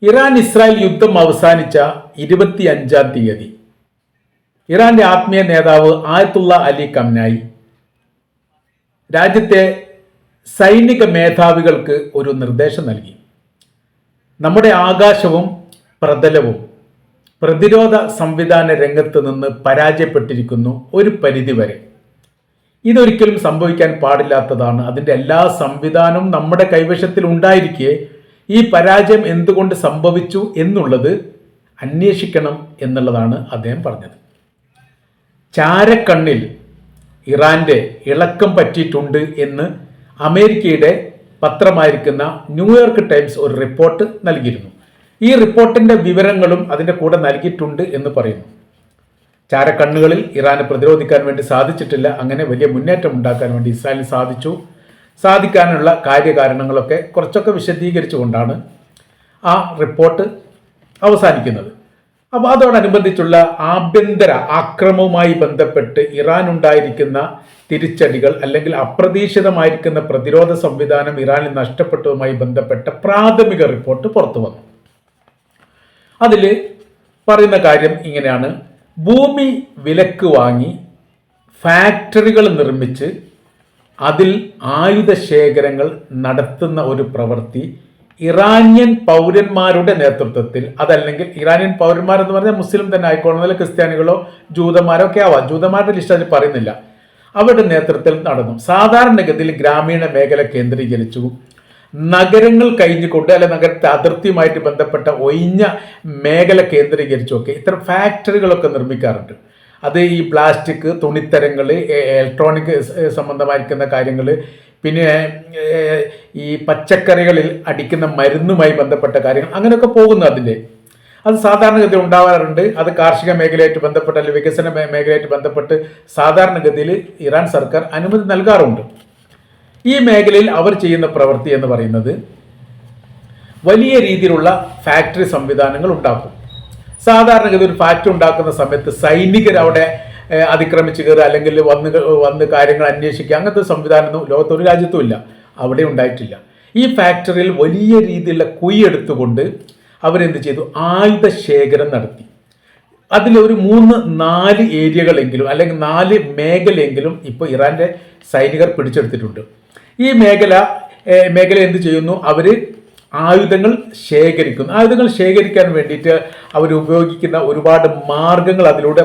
Iran Israel യുദ്ധം അവസാനിച്ച 25-ാം തീയതി ഇറാന്റെ ആത്മീയ നേതാവ് ആയത്തുള്ള അലി ഖംനായി രാജ്യത്തെ സൈനിക മേധാവികൾക്ക് ഒരു നിർദ്ദേശം നൽകി. നമ്മുടെ ആകാശവും പ്രതലവും പ്രതിരോധ സംവിധാന രംഗത്ത് നിന്ന് പരാജയപ്പെട്ടിരിക്കുന്നു ഒരു പരിധിവരെ. ഇതൊരിക്കലും സംഭവിക്കാൻ പാടില്ലാത്തതാണ്. അതിൻ്റെ എല്ലാ സംവിധാനവും നമ്മുടെ കൈവശത്തിൽ ഉണ്ടായിരിക്കെ ഈ പരാജയം എന്തുകൊണ്ട് സംഭവിച്ചു എന്നുള്ളത് അന്വേഷിക്കണം എന്നുള്ളതാണ് അദ്ദേഹം പറഞ്ഞത്. ചാരക്കണ്ണിൽ ഇറാന്റെ ഇളക്കം പറ്റിയിട്ടുണ്ട് എന്ന് അമേരിക്കയുടെ പത്രമായിരിക്കുന്ന ന്യൂയോർക്ക് ടൈംസ് ഒരു റിപ്പോർട്ട് നൽകിയിരുന്നു. ഈ റിപ്പോർട്ടിന്റെ വിവരങ്ങളും അതിൻ്റെ കൂടെ നൽകിയിട്ടുണ്ട് എന്ന് പറയുന്നു. ചാരക്കണ്ണുകളിൽ ഇറാനെ പ്രതിരോധിക്കാൻ വേണ്ടി സാധിച്ചിട്ടില്ല. അങ്ങനെ വലിയ മുന്നേറ്റം ഉണ്ടാക്കാൻ വേണ്ടി ഇസ്രായേലിന് സാധിക്കാനുള്ള കാര്യകാരണങ്ങളൊക്കെ കുറച്ചൊക്കെ വിശദീകരിച്ചുകൊണ്ടാണ് ആ റിപ്പോർട്ട് അവസാനിക്കുന്നത്. അപ്പോൾ അതോടനുബന്ധിച്ചുള്ള ആഭ്യന്തര ആക്രമവുമായി ബന്ധപ്പെട്ട് ഇറാൻ ഉണ്ടായിരിക്കുന്ന തിരിച്ചടികൾ അല്ലെങ്കിൽ അപ്രതീക്ഷിതമായിരിക്കുന്ന പ്രതിരോധ സംവിധാനം ഇറാനിൽ നഷ്ടപ്പെട്ടതുമായി ബന്ധപ്പെട്ട പ്രാഥമിക റിപ്പോർട്ട് പുറത്തു വന്നു. അതിൽ പറയുന്ന കാര്യം ഇങ്ങനെയാണ്: ഭൂമി വിലക്ക് വാങ്ങി ഫാക്ടറികൾ നിർമ്മിച്ച് അതിൽ ആയുധ ശേഖരങ്ങൾ നടത്തുന്ന ഒരു പ്രവൃത്തി ഇറാനിയൻ പൗരന്മാരുടെ നേതൃത്വത്തിൽ, അതല്ലെങ്കിൽ ഇറാനിയൻ പൗരന്മാരെന്ന് പറഞ്ഞാൽ മുസ്ലിം തന്നെ ആയിക്കോളുന്നില്ല, ക്രിസ്ത്യാനികളോ ജൂതന്മാരോ ഒക്കെ ആവാം, ജൂതന്മാരുടെ ലിസ്റ്റ് അതിൽ പറയുന്നില്ല, അവരുടെ നേതൃത്വത്തിൽ നടന്നു. സാധാരണഗതിയിൽ ഗ്രാമീണ മേഖല കേന്ദ്രീകരിച്ചു, നഗരങ്ങൾ കഴിഞ്ഞുകൊണ്ട് അല്ലെ നഗരത്തെ അതിർത്തിയുമായിട്ട് ബന്ധപ്പെട്ട ഒഴിഞ്ഞ മേഖല കേന്ദ്രീകരിച്ചുമൊക്കെ ഇത്തരം ഫാക്ടറികളൊക്കെ നിർമ്മിക്കാറുണ്ട്. അത് ഈ പ്ലാസ്റ്റിക്, തുണിത്തരങ്ങൾ, ഇലക്ട്രോണിക് സംബന്ധമായിരിക്കുന്ന കാര്യങ്ങൾ, പിന്നെ ഈ പച്ചക്കറികളിൽ അടിക്കുന്ന മരുന്നുമായി ബന്ധപ്പെട്ട കാര്യങ്ങൾ, അങ്ങനെയൊക്കെ പോകുന്നു. അത് സാധാരണഗതിയിൽ ഉണ്ടാവാറുണ്ട്. അത് കാർഷിക മേഖലയായിട്ട് ബന്ധപ്പെട്ട് അല്ലെങ്കിൽ വികസന മേഖലയായിട്ട് ബന്ധപ്പെട്ട് സാധാരണഗതിയിൽ ഇറാൻ സർക്കാർ അനുമതി നൽകാറുണ്ട്. ഈ മേഖലയിൽ അവർ ചെയ്യുന്ന പ്രവൃത്തി എന്ന് പറയുന്നത് വലിയ രീതിയിലുള്ള ഫാക്ടറി സംവിധാനങ്ങൾ ഉണ്ടാക്കും. സാധാരണഗതി ഒരു ഫാക്ടറി ഉണ്ടാക്കുന്ന സമയത്ത് സൈനികർ അവിടെ അതിക്രമിച്ച് കയറുക അല്ലെങ്കിൽ വന്ന് കാര്യങ്ങൾ അന്വേഷിക്കുക, അങ്ങനത്തെ സംവിധാനമൊന്നും ലോകത്തൊരു രാജ്യത്തും ഇല്ല, അവിടെ ഉണ്ടായിട്ടില്ല. ഈ ഫാക്ടറിയിൽ വലിയ രീതിയിലുള്ള കുഴിയെടുത്തുകൊണ്ട് അവരെന്ത് ചെയ്തു? ആയുധ ശേഖരം നടത്തി. അതിലൊരു 3-4 ഏരിയകളെങ്കിലും അല്ലെങ്കിൽ 4 മേഖലയെങ്കിലും ഇപ്പോൾ ഇറാന്റെ സൈനികർ പിടിച്ചെടുത്തിട്ടുണ്ട്. ഈ മേഖല എന്ത് ചെയ്യുന്നു? അവർ ആയുധങ്ങൾ ശേഖരിക്കുന്നു. ആയുധങ്ങൾ ശേഖരിക്കാൻ വേണ്ടിയിട്ട് അവർ ഉപയോഗിക്കുന്ന ഒരുപാട് മാർഗങ്ങൾ അതിലൂടെ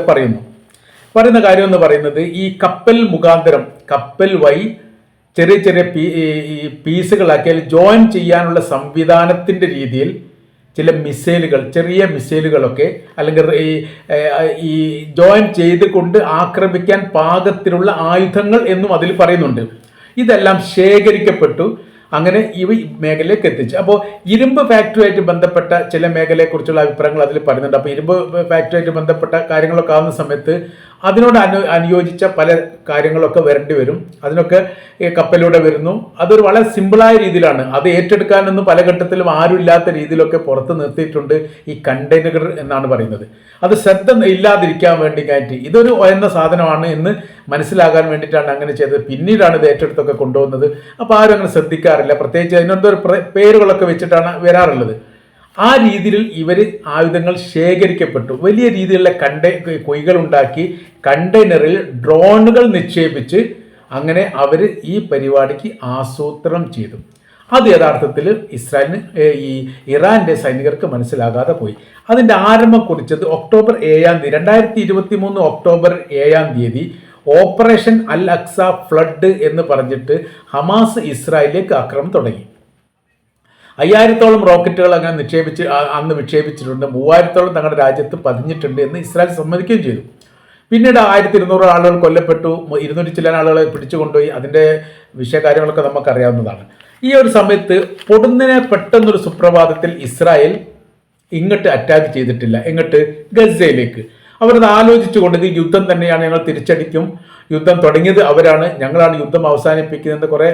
പറയുന്ന കാര്യം എന്ന് പറയുന്നത്, ഈ കപ്പൽ മുഖാന്തരം, കപ്പൽ വഴി ചെറിയ ചെറിയ പീസുകളാക്കി ജോയിൻ ചെയ്യാനുള്ള സംവിധാനത്തിൻ്റെ രീതിയിൽ ചില മിസൈലുകൾ, ചെറിയ മിസൈലുകളൊക്കെ അല്ലെങ്കിൽ ഈ ജോയിൻ ചെയ്തുകൊണ്ട് ആക്രമിക്കാൻ പാകത്തിലുള്ള ആയുധങ്ങൾ എന്നും അതിൽ പറയുന്നുണ്ട്. ഇതെല്ലാം ശേഖരിക്കപ്പെട്ടു അങ്ങനെ ഈ മേഖലയിലേക്ക് എത്തിച്ചു. അപ്പോൾ ഇരുമ്പ് ഫാക്ടറിയായിട്ട് ബന്ധപ്പെട്ട ചില മേഖലയെക്കുറിച്ചുള്ള അഭിപ്രായങ്ങൾ അതിൽ പറയുന്നുണ്ട്. അപ്പോൾ ഇരുമ്പ് ഫാക്ടറിയായിട്ട് ബന്ധപ്പെട്ട കാര്യങ്ങളൊക്കെ ആവുന്ന സമയത്ത് അതിനോട് അനുയോജിച്ച പല കാര്യങ്ങളൊക്കെ വരേണ്ടി വരും. അതിനൊക്കെ കപ്പലിലൂടെ വരുന്നു. അതൊരു വളരെ സിമ്പിളായ രീതിയിലാണ്. അത് ഏറ്റെടുക്കാനൊന്നും പല ഘട്ടത്തിലും ആരും ഇല്ലാത്ത രീതിയിലൊക്കെ പുറത്ത് നിർത്തിയിട്ടുണ്ട് ഈ കണ്ടെയ്നർ എന്നാണ് പറയുന്നത്. അത് ശ്രദ്ധ ഇല്ലാതിരിക്കാൻ വേണ്ടിയിട്ട് ഇതൊരു ഉയർന്ന സാധനമാണ് എന്ന് മനസ്സിലാകാൻ വേണ്ടിയിട്ടാണ് അങ്ങനെ ചെയ്തത്. പിന്നീടാണ് ഇത് ഏറ്റെടുത്തൊക്കെ കൊണ്ടുപോകുന്നത്. അപ്പോൾ ആരും അങ്ങനെ ശ്രദ്ധിക്കാറില്ല. പ്രത്യേകിച്ച് അതിനൊരു പേരുകളൊക്കെ വെച്ചിട്ടാണ് വരാറുള്ളത്. ആ രീതിയിൽ ഇവർ ആയുധങ്ങൾ ശേഖരിക്കപ്പെട്ടു. വലിയ രീതിയിലുള്ള കുഴികൾ ഉണ്ടാക്കി കണ്ടെയ്നറിൽ ഡ്രോണുകൾ നിക്ഷേപിച്ച് അങ്ങനെ അവർ ഈ പരിപാടിക്ക് ആസൂത്രണം ചെയ്തു. അത് യഥാർത്ഥത്തിൽ ഇറാന്റെ സൈനികർക്ക് മനസ്സിലാകാതെ പോയി. അതിൻ്റെ ആരംഭം കുറിച്ചത് ഒക്ടോബർ 7-ാം തീയതി 2023 ഒക്ടോബർ 7-ാം തീയതി ഓപ്പറേഷൻ അൽ അക്സ ഫ്ലഡ് എന്ന് പറഞ്ഞിട്ട് ഹമാസ് ഇസ്രായേലിലേക്ക് ആക്രമണം തുടങ്ങി. 5000-ഓളം റോക്കറ്റുകൾ അങ്ങനെ അന്ന് വിക്ഷേപിച്ചിട്ടുണ്ട്. 3000-ഓളം തങ്ങളുടെ രാജ്യത്ത് പതിഞ്ഞിട്ടുണ്ട് എന്ന് ഇസ്രായേൽ സമ്മതിക്കുകയും ചെയ്തു. പിന്നീട് 1200 ആളുകൾ കൊല്ലപ്പെട്ടു, 200 ചില ആളുകളെ പിടിച്ചുകൊണ്ടുപോയി. അതിൻ്റെ വിഷയകാര്യങ്ങളൊക്കെ നമുക്കറിയാവുന്നതാണ്. ഈ ഒരു സമയത്ത് പൊടുന്നനെ പെട്ടെന്നൊരു സുപ്രഭാതത്തിൽ ഇസ്രായേൽ ഇങ്ങോട്ട് അറ്റാക്ക് ചെയ്തിട്ടില്ല. ഗസയിലേക്ക്. അവരത് ആലോചിച്ചുകൊണ്ട് ഇത് യുദ്ധം തന്നെയാണ്, ഞങ്ങൾ തിരിച്ചടിക്കും, യുദ്ധം തുടങ്ങിയത് അവരാണ്, ഞങ്ങളാണ് യുദ്ധം അവസാനിപ്പിക്കുന്നത്, കുറേ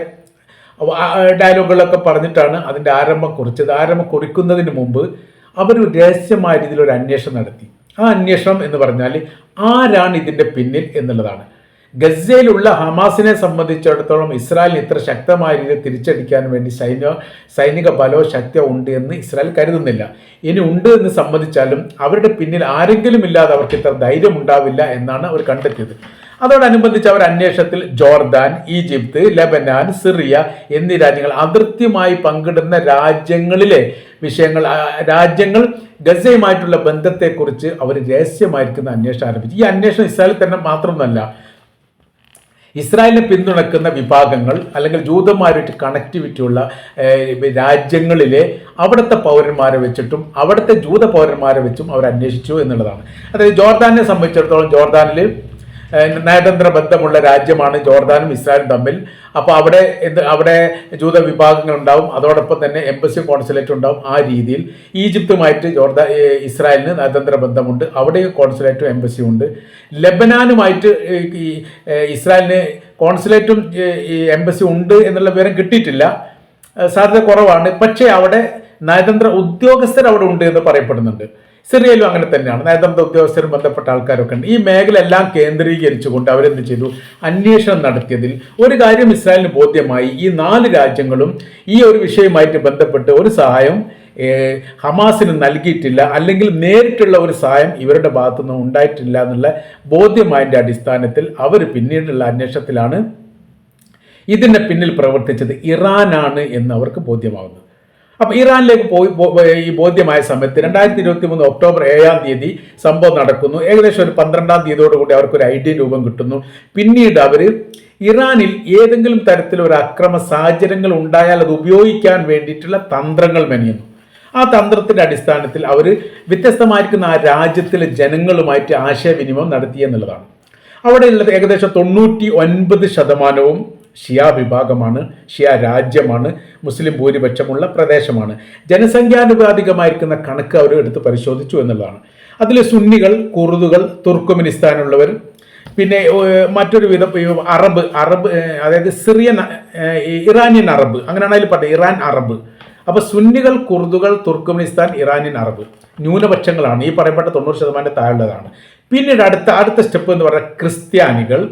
ഡയലോഗുകളൊക്കെ പറഞ്ഞിട്ടാണ് അതിൻ്റെ ആരംഭം കുറിച്ചത്. ആരംഭം കുറിക്കുന്നതിന് മുമ്പ് അവർ രഹസ്യമായ രീതിയിൽ ഒരു അന്വേഷണം നടത്തി. ആ അന്വേഷണം എന്ന് പറഞ്ഞാൽ ആരാണ് ഇതിൻ്റെ പിന്നിൽ എന്നുള്ളതാണ്. ഗസയിലുള്ള ഹമാസിനെ സംബന്ധിച്ചിടത്തോളം ഇസ്രായേലിന് ഇത്ര ശക്തമായ രീതിയിൽ തിരിച്ചടിക്കാൻ വേണ്ടി സൈനിക ബലോ ശക്തിയോ ഉണ്ട് എന്ന് ഇസ്രായേൽ കരുതുന്നില്ല. ഇനി ഉണ്ട് എന്ന് സമ്മതിച്ചാലും അവരുടെ പിന്നിൽ ആരെങ്കിലും ഇല്ലാതെ അവർക്ക് ഇത്ര ധൈര്യം ഉണ്ടാവില്ല എന്നാണ് അവർ കണ്ടെത്തിയത്. അതോടനുബന്ധിച്ച് അവർ അന്വേഷണത്തിൽ ജോർദാൻ, ഈജിപ്ത്, ലെബനാൻ, സിറിയ എന്നീ രാജ്യങ്ങൾ അതിർത്തിയുമായി പങ്കിടുന്ന രാജ്യങ്ങളിലെ രാജ്യങ്ങൾ ഗസയുമായിട്ടുള്ള ബന്ധത്തെക്കുറിച്ച് അവർ രഹസ്യമായിരിക്കുന്ന അന്വേഷണം ആരംഭിച്ചു. ഈ അന്വേഷണം ഇസ്രായേലിൽ തന്നെ മാത്രമൊന്നുമല്ല, ഇസ്രായേലിനെ പിന്തുണക്കുന്ന വിഭാഗങ്ങൾ അല്ലെങ്കിൽ ജൂതന്മാരുമായിട്ട് കണക്ടിവിറ്റി ഉള്ള രാജ്യങ്ങളിലെ അവിടുത്തെ പൗരന്മാരെ വെച്ചിട്ടും അവിടുത്തെ ജൂത പൗരന്മാരെ വെച്ചും അവർ അന്വേഷിച്ചു എന്നുള്ളതാണ്. അതായത് ജോർദാനെ സംബന്ധിച്ചിടത്തോളം ജോർദാനിൽ നയതന്ത്ര ബന്ധമുള്ള രാജ്യമാണ് ജോർദാനും ഇസ്രായേലും തമ്മിൽ. അപ്പോൾ അവിടെ ജൂത വിഭാഗങ്ങൾ ഉണ്ടാവും, അതോടൊപ്പം തന്നെ എംബസി കോൺസുലേറ്റ് ഉണ്ടാവും. ആ രീതിയിൽ ഈജിപ്തുമായിട്ട് ഇസ്രായേലിന് നയതന്ത്ര ബന്ധമുണ്ട്, അവിടെ കോൺസുലേറ്റും എംബസിയും ഉണ്ട്. ലെബനാനുമായിട്ട് ഇസ്രായേലിന് കോൺസുലേറ്റും എംബസി ഉണ്ട് എന്നുള്ള വിവരം കിട്ടിയിട്ടില്ല, സാധ്യത കുറവാണ്. പക്ഷേ അവിടെ നയതന്ത്ര ഉദ്യോഗസ്ഥർ അവിടെ ഉണ്ട് എന്ന് പറയപ്പെടുന്നുണ്ട്. സിറിയയിലും അങ്ങനെ തന്നെയാണ്, നയതന്ത്ര ഉദ്യോഗസ്ഥരും ബന്ധപ്പെട്ട ആൾക്കാരൊക്കെ ഉണ്ട്. ഈ മേഖല എല്ലാം കേന്ദ്രീകരിച്ചുകൊണ്ട് അവരെന്ത് ചെയ്തു, അന്വേഷണം നടത്തിയതിൽ ഒരു കാര്യം ഇസ്രായേലിന് ബോധ്യമായി, ഈ 4 രാജ്യങ്ങളും ഈ ഒരു വിഷയവുമായിട്ട് ബന്ധപ്പെട്ട് ഒരു സഹായം ഹമാസിന് നൽകിയിട്ടില്ല, അല്ലെങ്കിൽ നേരിട്ടുള്ള ഒരു സഹായം ഇവരുടെ ഭാഗത്തുനിന്ന് ഉണ്ടായിട്ടില്ല എന്നുള്ള ബോധ്യമായതിൻ്റെ അടിസ്ഥാനത്തിൽ അവർ പിന്നീടുള്ള അന്വേഷണത്തിലാണ് ഇതിൻ്റെ പിന്നിൽ പ്രവർത്തിച്ചത് ഇറാനാണ് എന്ന് അവർക്ക് ബോധ്യമാകുന്നത്. അപ്പോൾ ഇറാനിലേക്ക് ഈ ബോധ്യമായ സമയത്ത് 2023 ഒക്ടോബർ 7 സംഭവം നടക്കുന്നു. ഏകദേശം ഒരു 12 തീയതിയോടുകൂടി അവർക്കൊരു ഐഡിയ രൂപം കിട്ടുന്നു. പിന്നീട് അവർ ഇറാനിൽ ഏതെങ്കിലും തരത്തിലൊരു അക്രമ സാഹചര്യങ്ങൾ ഉണ്ടായാൽ അത് ഉപയോഗിക്കാൻ വേണ്ടിയിട്ടുള്ള തന്ത്രങ്ങൾ മെനയുന്നു. ആ തന്ത്രത്തിൻ്റെ അടിസ്ഥാനത്തിൽ അവർ വ്യത്യസ്തമായിരിക്കുന്ന ആ രാജ്യത്തിലെ ജനങ്ങളുമായിട്ട് ആശയവിനിമയം നടത്തി എന്നുള്ളതാണ്. അവിടെയുള്ളത് ഏകദേശം 99% ഷിയ വിഭാഗമാണ്, ഷിയ രാജ്യമാണ്, മുസ്ലിം ഭൂരിപക്ഷമുള്ള പ്രദേശമാണ്. ജനസംഖ്യാനുപാതികമായിരിക്കുന്ന കണക്ക് അവർ എടുത്ത് പരിശോധിച്ചു എന്നുള്ളതാണ്. അതിൽ സുന്നികൾ, കുർദുകൾ, തുർക്കുമിനിസ്ഥാനുള്ളവർ, പിന്നെ മറ്റൊരു വിധം അറബ് അതായത് സിറിയൻ ഇറാനിയൻ അറബ്, അങ്ങനെയാണ് അതിൽ പറഞ്ഞത്, ഇറാൻ അറബ്. അപ്പോൾ സുന്നികൾ, കുർദുകൾ, തുർക്കുമിനിസ്ഥാൻ, ഇറാനിയൻ അറബ് ന്യൂനപക്ഷങ്ങളാണ്. ഈ പറയപ്പെട്ട 90% താഴെയുള്ളതാണ്. പിന്നീട് അടുത്ത സ്റ്റെപ്പ് എന്ന് പറഞ്ഞാൽ ക്രിസ്ത്യാനികൾ,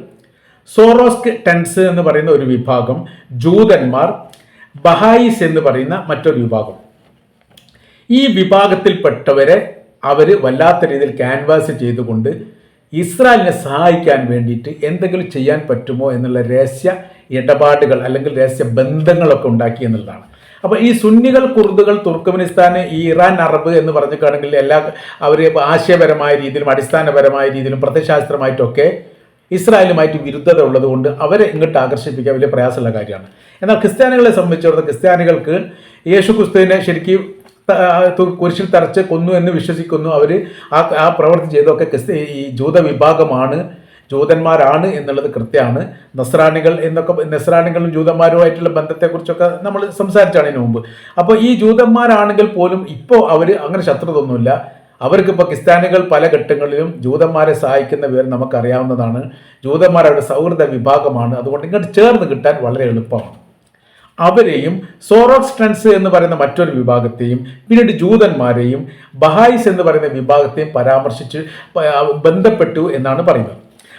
സോറോസ്ക് ടെൻസ് എന്ന് പറയുന്ന ഒരു വിഭാഗം, ജൂതന്മാർ, ബഹായിസ് എന്ന് പറയുന്ന മറ്റൊരു വിഭാഗം. ഈ വിഭാഗത്തിൽപ്പെട്ടവരെ അവർ വല്ലാത്ത രീതിയിൽ ക്യാൻവാസ് ചെയ്തുകൊണ്ട് ഇസ്രായേലിനെ സഹായിക്കാൻ വേണ്ടിയിട്ട് എന്തെങ്കിലും ചെയ്യാൻ പറ്റുമോ എന്നുള്ള രഹസ്യ ഇടപാടുകൾ അല്ലെങ്കിൽ രഹസ്യ ബന്ധങ്ങളൊക്കെ ഉണ്ടാക്കി എന്നുള്ളതാണ്. അപ്പോൾ ഈ സുന്നികൾ, കുർദുകൾ, തുർക്കുമിനിസ്ഥാന്, ഈ ഇറാൻ അറബ് എന്ന് പറഞ്ഞിട്ടാണെങ്കിൽ അവർ ആശയപരമായ രീതിയിലും അടിസ്ഥാനപരമായ രീതിയിലും പ്രത്യയശാസ്ത്രമായിട്ടൊക്കെ ഇസ്രായേലുമായിട്ട് വിരുദ്ധത ഉള്ളതുകൊണ്ട് അവരെ ഇങ്ങോട്ട് ആകർഷിപ്പിക്കാൻ വലിയ പ്രയാസമുള്ള കാര്യമാണ്. എന്നാൽ ക്രിസ്ത്യാനികളെ സംബന്ധിച്ചിടത്തോളം ക്രിസ്ത്യാനികൾക്ക് യേശു ക്രിസ്തുവിനെ ശരിക്കും കുരിശിൽ തറച്ച് കൊന്നു എന്ന് വിശ്വസിക്കുന്നു. അവർ ആ പ്രവൃത്തി ചെയ്തൊക്കെ ഈ ജൂത വിഭാഗമാണ്, ജൂതന്മാരാണ് എന്നുള്ളത് കൃത്യമാണ്. നസ്രാണികളും ജൂതന്മാരുമായിട്ടുള്ള ബന്ധത്തെക്കുറിച്ചൊക്കെ നമ്മൾ സംസാരിച്ചാണ് ഇതിനു മുമ്പ്. അപ്പോൾ ഈ ജൂതന്മാരാണെങ്കിൽ പോലും ഇപ്പോൾ അവർ അങ്ങനെ ശത്രുതൊന്നുമില്ല. അവർക്കിപ്പോൾ ക്രിസ്ത്യാനികൾ പല ഘട്ടങ്ങളിലും ജൂതന്മാരെ സഹായിക്കുന്ന വിവരം നമുക്കറിയാവുന്നതാണ്. ജൂതന്മാർ അവരുടെ സൗഹൃദ വിഭാഗമാണ്, അതുകൊണ്ട് ഇങ്ങോട്ട് ചേർന്ന് കിട്ടാൻ വളരെ എളുപ്പമാണ്. അവരെയും സോറോക്സ് ടെൻസ് എന്ന് പറയുന്ന മറ്റൊരു വിഭാഗത്തെയും പിന്നീട് ജൂതന്മാരെയും ബഹായിസ് എന്ന് പറയുന്ന വിഭാഗത്തെയും പരാമർശിച്ച് ബന്ധപ്പെട്ടു എന്നാണ് പറയുന്നത്.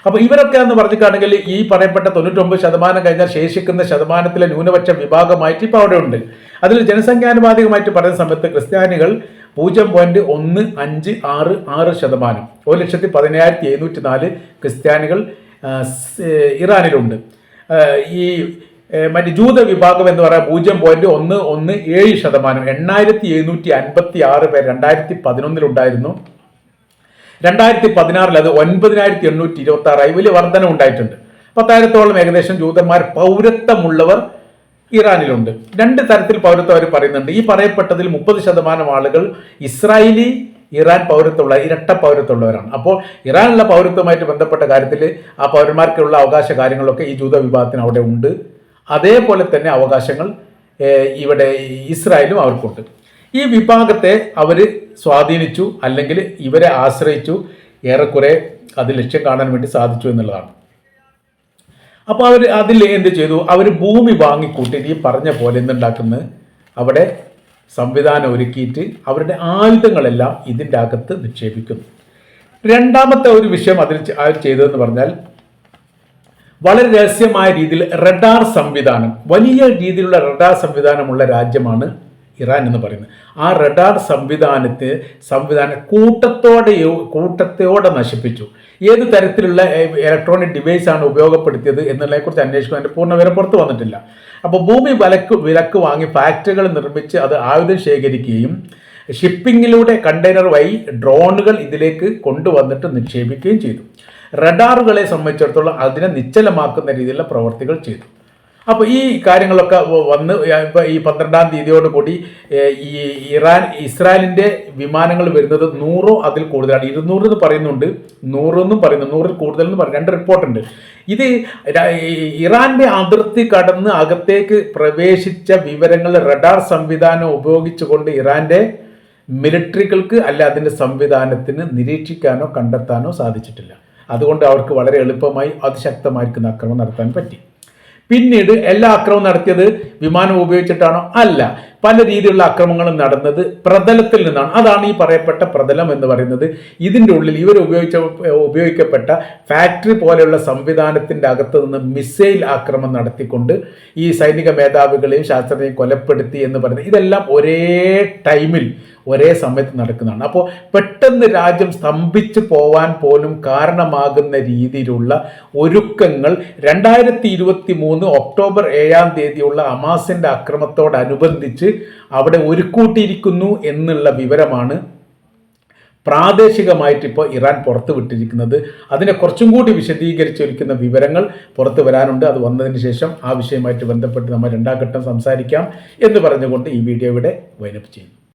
അപ്പോൾ ഇവരൊക്കെ എന്ന് പറഞ്ഞിട്ടാണെങ്കിൽ ഈ പറയപ്പെട്ട 99% കഴിഞ്ഞാൽ ശേഷിക്കുന്ന ശതമാനത്തിലെ ന്യൂനപക്ഷ വിഭാഗമായിട്ട് ഇപ്പോൾ അവിടെ ഉണ്ട്. അതിൽ ജനസംഖ്യാനുപാതികമായിട്ട് പറയുന്ന സമയത്ത് ക്രിസ്ത്യാനികൾ 0.1566%, 1,17,704 ക്രിസ്ത്യാനികൾ ഇറാനിലുണ്ട്. ഈ മറ്റ് ജൂത വിഭാഗം എന്ന് പറയാൻ 0.117%, 8,756 പേർ 2011 ഉണ്ടായിരുന്നു. 2016 അത് 9,826 വലിയ വർധന ഉണ്ടായിട്ടുണ്ട്. 10,000-ഓളം ഏകദേശം ജൂതന്മാർ പൗരത്വമുള്ളവർ ഇറാനിലുണ്ട്. 2 തരത്തിൽ പൗരത്വം അവർ പറയുന്നുണ്ട്. ഈ പറയപ്പെട്ടതിൽ 30% ആളുകൾ ഇസ്രായേലി ഇറാൻ പൗരത്വമുള്ള ഇരട്ട പൗരത്വമുള്ളവരാണ്. അപ്പോൾ ഇറാനുള്ള പൗരത്വമായിട്ട് ബന്ധപ്പെട്ട കാര്യത്തിൽ ആ പൗരന്മാർക്കുള്ള അവകാശ കാര്യങ്ങളൊക്കെ ഈ ജൂത വിഭാഗത്തിന് അവിടെ ഉണ്ട്. അതേപോലെ തന്നെ അവകാശങ്ങൾ ഇവിടെ ഇസ്രായേലും അവർക്കുണ്ട്. ഈ വിഭാഗത്തെ അവർ സ്വാധീനിച്ചു, അല്ലെങ്കിൽ ഇവരെ ആശ്രയിച്ചു, ഏറെക്കുറെ അത് ലക്ഷ്യം കാണാൻ വേണ്ടി സാധിച്ചു എന്നുള്ളതാണ്. അപ്പോൾ അവർ അതിൽ എന്ത് ചെയ്തു, അവർ ഭൂമി വാങ്ങിക്കൂട്ടി ഈ പറഞ്ഞ പോലെ എന്തുണ്ടാക്കുന്നത് അവിടെ സംവിധാനം ഒരുക്കിയിട്ട് അവരുടെ ആയുധങ്ങളെല്ലാം ഇതിൻ്റെ അകത്ത് നിക്ഷേപിക്കുന്നു. രണ്ടാമത്തെ ഒരു വിഷയം അതിൽ ചെയ്തതെന്ന് പറഞ്ഞാൽ വളരെ രഹസ്യമായ രീതിയിൽ റഡാർ സംവിധാനം, വലിയ രീതിയിലുള്ള റഡാർ സംവിധാനമുള്ള രാജ്യമാണ് ഇറാൻ എന്ന് പറയുന്നത്. ആ റഡാർ സംവിധാനം കൂട്ടത്തോടെ നശിപ്പിച്ചു. ഏത് തരത്തിലുള്ള ഇലക്ട്രോണിക് ഡിവൈസാണ് ഉപയോഗപ്പെടുത്തിയത് എന്നുള്ളതിനെക്കുറിച്ച് അന്വേഷിക്കാൻ അതിൻ്റെ പൂർണ്ണ വിവരം പുറത്തു വന്നിട്ടില്ല. അപ്പോൾ ഭൂമി വിലക്ക് വാങ്ങി ഫാക്ടറികൾ നിർമ്മിച്ച് അത് ആയുധം ശേഖരിക്കുകയും ഷിപ്പിങ്ങിലൂടെ കണ്ടെയ്നർ വഴി ഡ്രോണുകൾ ഇതിലേക്ക് കൊണ്ടുവന്നിട്ട് നിക്ഷേപിക്കുകയും ചെയ്തു. റഡാറുകളെ സംബന്ധിച്ചിടത്തോളം അതിനെ നിശ്ചലമാക്കുന്ന രീതിയിലുള്ള പ്രവർത്തികൾ ചെയ്തു. അപ്പോൾ ഈ കാര്യങ്ങളൊക്കെ വന്ന് ഇപ്പോൾ ഈ 12-ാം തീയതിയോടുകൂടി ഈ ഇസ്രായേലിൻ്റെ വിമാനങ്ങൾ വരുന്നത് 100 അതിൽ കൂടുതലാണ്. 200 എന്ന് പറയുന്നുണ്ട്, 100 എന്നും പറയുന്നു, 100-ൽ കൂടുതൽ എന്ന് പറയും. 2 റിപ്പോർട്ടുണ്ട്. ഇത് ഇറാന്റെ അതിർത്തി കടന്ന് അകത്തേക്ക് പ്രവേശിച്ച വിവരങ്ങൾ റഡാർ സംവിധാനം ഉപയോഗിച്ചുകൊണ്ട് ഇറാന്റെ മിലിറ്ററികൾക്ക് അല്ല അതിൻ്റെ സംവിധാനത്തിന് നിരീക്ഷിക്കാനോ കണ്ടെത്താനോ സാധിച്ചിട്ടില്ല. അതുകൊണ്ട് അവർക്ക് വളരെ എളുപ്പമായി അതിശക്തമായിരിക്കുന്ന ആക്രമണം നടത്താൻ പറ്റി. പിന്നീട് എല്ലാ ആക്രമണം നടത്തിയത് വിമാനം ഉപയോഗിച്ചിട്ടാണോ? അല്ല. പല രീതിയിലുള്ള ആക്രമണങ്ങളും നടന്നത് പ്രതലത്തിൽ നിന്നാണ്. അതാണ് ഈ പറയപ്പെട്ട പ്രതലം എന്ന് പറയുന്നത്. ഇതിൻ്റെ ഉള്ളിൽ ഇവർ ഉപയോഗിക്കപ്പെട്ട ഫാക്ടറി പോലെയുള്ള സംവിധാനത്തിൻ്റെ അകത്ത് നിന്ന് മിസൈൽ ആക്രമണം നടത്തിക്കൊണ്ട് ഈ സൈനിക മേധാവികളെയും ശാസ്ത്രജ്ഞരെയും കൊലപ്പെടുത്തി എന്ന് പറയുന്നത് ഇതെല്ലാം ഒരേ ടൈമിൽ ഒരേ സമയത്ത് നടക്കുന്നതാണ്. അപ്പോൾ പെട്ടെന്ന് രാജ്യം സ്തംഭിച്ചു പോവാൻ പോലും കാരണമാകുന്ന രീതിയിലുള്ള ഒരുക്കങ്ങൾ 2023 ഒക്ടോബർ 7-ാം തീയതിയുള്ള ഹമാസിൻ്റെ അക്രമത്തോടനുബന്ധിച്ച് അവിടെ ഒരുക്കൂട്ടിയിരിക്കുന്നു എന്നുള്ള വിവരമാണ് പ്രാദേശികമായിട്ട് ഇപ്പോൾ ഇറാൻ പുറത്തു വിട്ടിരിക്കുന്നത്. അതിനെ കുറച്ചും കൂടി വിശദീകരിച്ചൊരുക്കുന്ന വിവരങ്ങൾ പുറത്തു വരാനുണ്ട്. അത് വന്നതിന് ശേഷം ആ വിഷയമായിട്ട് ബന്ധപ്പെട്ട് നമ്മൾ 2ാം ഘട്ടം സംസാരിക്കാം എന്ന് പറഞ്ഞുകൊണ്ട് ഈ വീഡിയോ ഇവിടെ വൈൻഡപ്പ് ചെയ്യുന്നു.